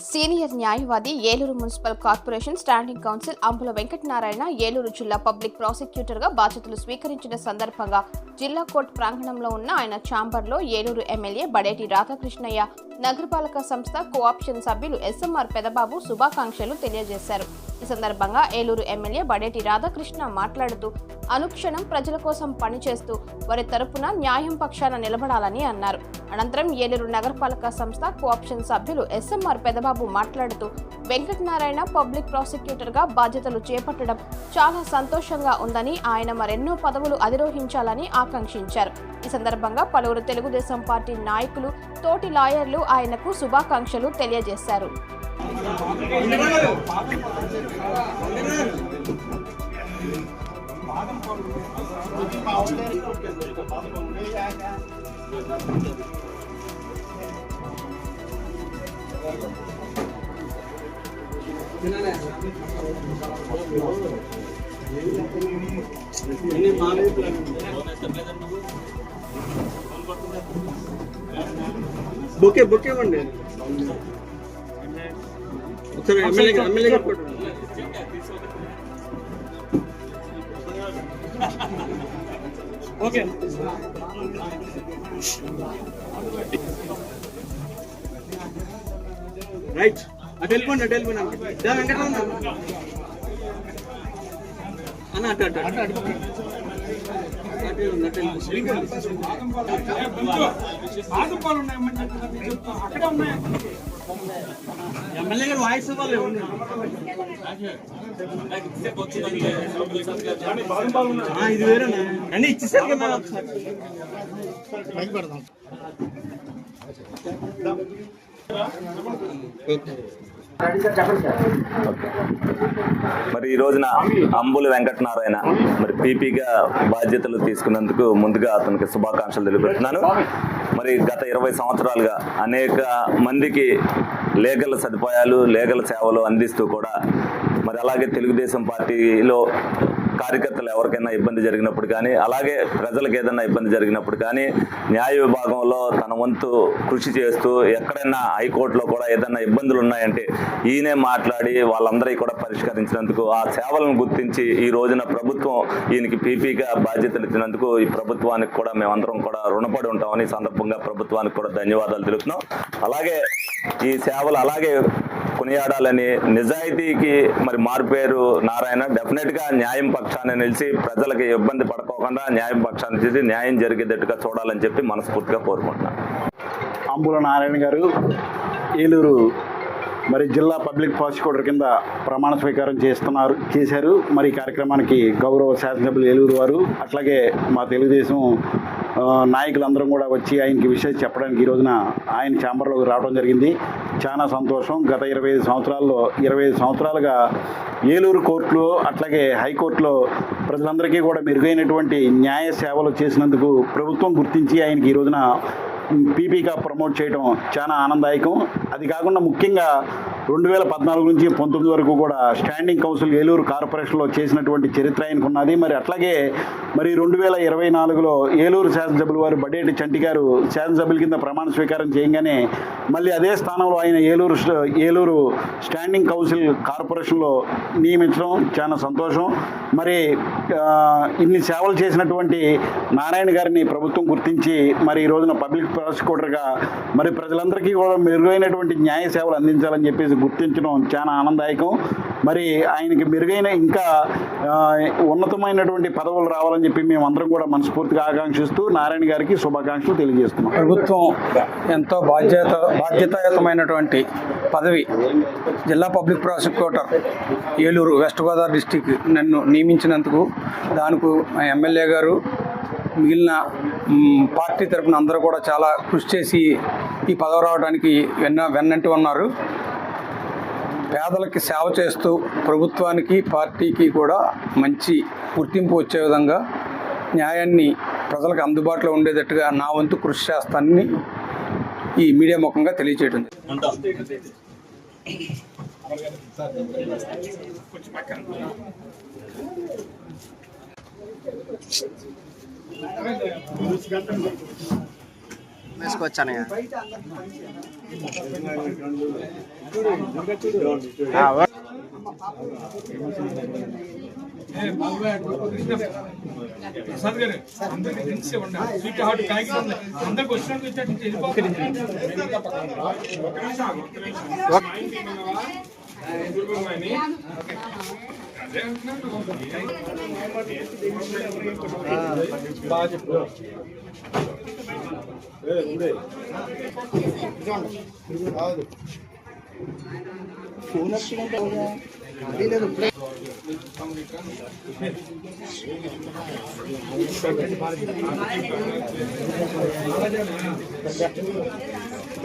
Senior న్యాయవాది, Eluru municipal corporation standing counsel Ambula Venkatanarayana Eluru జిల్లా public ప్రాసిక్యూటర్గా బాధ్యతలు స్వీకరించిన సందర్భంగా జిల్లా కోర్టు ప్రాంగణంలో ఉన్న ఆయన ఛాంబర్లో ఏలూరు ఎమ్మెల్యే బడేటి రాధాకృష్ణయ్య, నగరపాలక సంస్థ కోఆప్షన్ సభ్యులు ఎస్ఎంఆర్ పెదబాబు శుభాకాంక్షలు తెలియజేశారు. ఈ సందర్భంగా ఏలూరు ఎమ్మెల్యే బడేటి రాధాకృష్ణ మాట్లాడుతూ అనుక్షణం ప్రజల కోసం పనిచేస్తూ వారి తరపున న్యాయం పక్షాన నిలబడాలని అన్నారు. అనంతరం ఏలూరు నగరపాలక సంస్థ కోఆప్షన్ సభ్యులు ఎస్ఎంఆర్ పెదబాబు మాట్లాడుతూ వెంకటనారాయణ పబ్లిక్ ప్రాసిక్యూటర్గా బాధ్యతలు చేపట్టడం చాలా సంతోషంగా ఉందని, ఆయన మరెన్నో పదవులు అధిరోహించాలని ఆకాంక్షించారు. ఈ సందర్భంగా పలువురు తెలుగుదేశం పార్టీ నాయకులు, తోటి లాయర్లు ఆయనకు శుభాకాంక్షలు తెలియజేశారు. బుకే అండి ఒకసారి ఎమ్మెల్యే ఓకే రైట్ అటు వెళ్ళిపోండి వెంకటరావు అన్న అటు ఎమ్మెల్యే గారు వాయిస్ ఇవ్వాలి. ఇది వేరేనా అన్ని ఇచ్చేసారు కదా. మరి ఈ రోజున అంబుల వెంకటనారాయణ మరి పీపీగా బాధ్యతలు తీసుకున్నందుకు ముందుగా అతనికి శుభాకాంక్షలు తెలుపుతున్నాను. మరి గత 20 సంవత్సరాలుగా అనేక మందికి లీగల్ సదుపాయాలు, లీగల్ సేవలు అందిస్తూ కూడా మరి అలాగే తెలుగుదేశం పార్టీలో కార్యకర్తలు ఎవరికైనా ఇబ్బంది జరిగినప్పుడు కానీ, అలాగే ప్రజలకు ఏదైనా ఇబ్బంది జరిగినప్పుడు కానీ న్యాయ విభాగంలో తన వంతు కృషి చేస్తూ ఎక్కడైనా హైకోర్టులో కూడా ఏదైనా ఇబ్బందులు ఉన్నాయంటే ఈయనే మాట్లాడి వాళ్ళందరికీ కూడా పరిష్కరించినందుకు, ఆ సేవలను గుర్తించి ఈ రోజున ప్రభుత్వం ఈయనకి పీపీగా బాధ్యతలు ఇచ్చినందుకు ఈ ప్రభుత్వానికి కూడా మేమందరం కూడా రుణపడి ఉంటామని సందర్భంగా ప్రభుత్వానికి కూడా ధన్యవాదాలు తెలుపుతున్నాం. అలాగే ఈ సేవలు అలాగే కొనియాడాలని, నిజాయితీకి మరి మారుపేరు నారాయణ డెఫినెట్గా న్యాయం పక్షాన్ని నిలిచి ప్రజలకి ఇబ్బంది పడుకోకుండా న్యాయం పక్షాన్ని చేసి న్యాయం జరిగేటట్టుగా చూడాలని చెప్పి మనస్ఫూర్తిగా కోరుకుంటున్నాను. అంబుల నారాయణ గారు ఏలూరు మరి జిల్లా పబ్లిక్ ప్రాసిక్యూటర్ కింద ప్రమాణ స్వీకారం చేశారు. మరి ఈ కార్యక్రమానికి గౌరవ శాసనసభ్యులు ఏలూరు వారు, అట్లాగే మా తెలుగుదేశం నాయకులందరం కూడా వచ్చి ఆయనకి విషయం చెప్పడానికి ఈ రోజున ఆయన ఛాంబర్లోకి రావడం జరిగింది. చాలా సంతోషం. గత 25 సంవత్సరాలుగా ఏలూరు కోర్టులో అట్లాగే హైకోర్టులో ప్రజలందరికీ కూడా మెరుగైనటువంటి న్యాయ సేవలు చేసినందుకు ప్రభుత్వం గుర్తించి ఆయనకి ఈ రోజున పీపీగా ప్రమోట్ చేయడం చాలా ఆనందదాయకం. అది కాకుండా ముఖ్యంగా 2014 నుంచి 19 వరకు కూడా స్టాండింగ్ కౌన్సిల్ ఏలూరు కార్పొరేషన్లో చేసినటువంటి చరిత్ర ఆయనకు ఉన్నది. మరి అట్లాగే మరి 2024లో ఏలూరు శాసనసభ్యులు వారు బడేటి చంటి గారు శాసనసభ్యుల కింద ప్రమాణ స్వీకారం చేయగానే మళ్ళీ అదే స్థానంలో ఆయన ఏలూరు స్టాండింగ్ కౌన్సిల్ కార్పొరేషన్లో నియమించడం చాలా సంతోషం. మరి ఇన్ని సేవలు చేసినటువంటి నారాయణ గారిని ప్రభుత్వం గుర్తించి మరి ఈ రోజున పబ్లిక్ ప్రాసిక్యూటర్గా మరి ప్రజలందరికీ కూడా మెరుగైనటువంటి న్యాయ సేవలు అందించాలని చెప్పేసి గుర్తించడం చాలా ఆనందదాయకం. మరి ఆయనకి మెరుగైన ఇంకా ఉన్నతమైనటువంటి పదవులు రావాలని చెప్పి మేమందరం కూడా మనస్ఫూర్తిగా ఆకాంక్షిస్తూ నారాయణ గారికి శుభాకాంక్షలు తెలియజేస్తున్నాం. ప్రభుత్వం ఎంతో బాధ్యతాయుతమైనటువంటి పదవి జిల్లా public prosecutor Eluru west Godavari district నన్ను నియమించినందుకు దానికి ఎమ్మెల్యే గారు, మిగిలిన పార్టీ తరఫున అందరూ కూడా చాలా కృషి చేసి ఈ పదవి రావడానికి వెన్నంటి ఉన్నారు. పేదలకి సేవ చేస్తూ ప్రభుత్వానికి, పార్టీకి కూడా మంచి గుర్తింపు వచ్చే విధంగా న్యాయాన్ని ప్రజలకు అందుబాటులో ఉండేటట్టుగా నా వంతు కృషి చేస్తానని ఈ మీడియా ముఖంగా తెలియజేయడం. వేసుకోవచ్చు అన్నయ్య.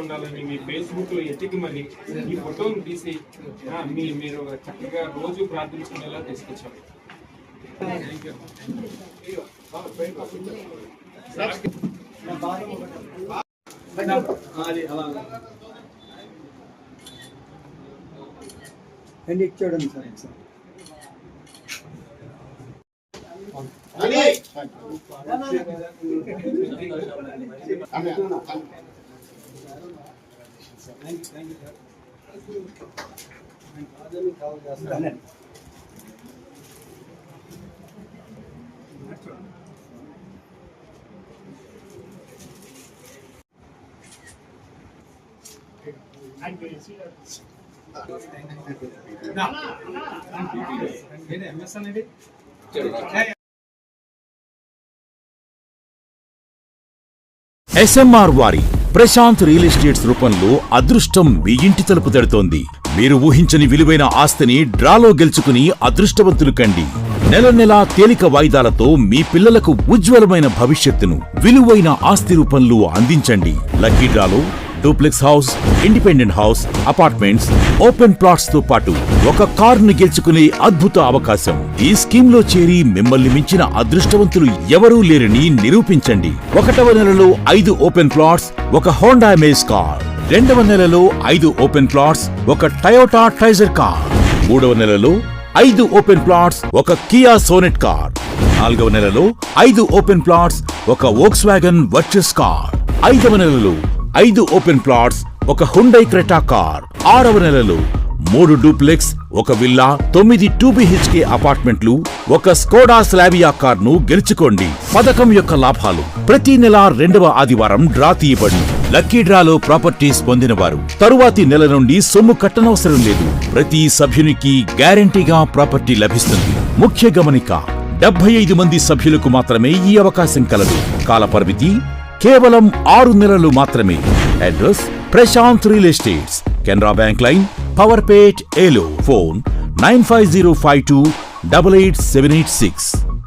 ఉండాలని మీ ఫేస్బుక్ లో ఎత్తికి మళ్ళీ ఈ ఫోటోను తీసి మీరు చక్కగా రోజు ప్రార్థించుకునేలా తీసుకొచ్చాం. చూడండి సార్. ఎస్ఎంఆర్ వారి ప్రశాంత్ రియల్ ఎస్టేట్స్ రూపంలో అదృష్టం మీ ఇంటి తలుపు తడుతోంది. మీరు ఊహించని విలువైన ఆస్తిని డ్రాలో గెలుచుకుని అదృష్టవంతులు కండి. నెల నెలా తేలిక వాయిదాలతో మీ పిల్లలకు ఉజ్వలమైన భవిష్యత్తును విలువైన ఆస్తి రూపంలో అందించండి. లక్కీ డ్రాలో duplex house, independent house, apartments, open plots తో పాటు ఒక కారును గెలుచుకునే అద్భుత అవకాశం. ఈ స్కీమ్ లో చేరి మిమ్మల్ని మించిన అదృష్టవంతులు ఎవరూ లేరని నిరూపించండి. 1వ నెలలో 5 ఓపెన్ ప్లాట్స్, ఒక హోండా అమేజ్ కార్. 2వ నెలలో 5 ఓపెన్ ప్లాట్స్, ఒక టయోటా ట్రైజర్ కార్. 3వ నెలలో 5 ఓపెన్ ప్లాట్స్, ఒక కియా సోనెట్ కార్. 4వ నెలలో 5 ఓపెన్ ప్లాట్స్, ఒక వోక్స్వాగన్ వర్చస్ కార్. 5వ నెలలో 5 ఓపెన్ ప్లాట్స్, ఒక హుండై క్రెటా కార్. 6వ నెలలో 3 డూప్లెక్స్, ఒక విల్లా, 9 2BHK అపార్ట్మెంట్లు, ఒక స్కోడా స్లావియా కార్ను గెలుచుకోండి. పథకం యొక్క లాభాలు: ప్రతి నెల 2వ ఆదివారం డ్రా తీయబడి లక్కీ డ్రాలో ప్రాపర్టీస్ పొందినవారు తరువాతి నెల నుండి సొమ్ము కట్టనవసరం లేదు. ప్రతి సభ్యునికి గ్యారంటీగా ప్రాపర్టీ లభిస్తుంది. ముఖ్య గమనిక: 75 మంది సభ్యులకు మాత్రమే ఈ అవకాశం కలదు. కాల పరిమితి కేవలం 6 నెలలు మాత్రమే. అడ్రస్: Prashant real estates, Canara bank line, Powerpet, Eluru. Phone 9505288786.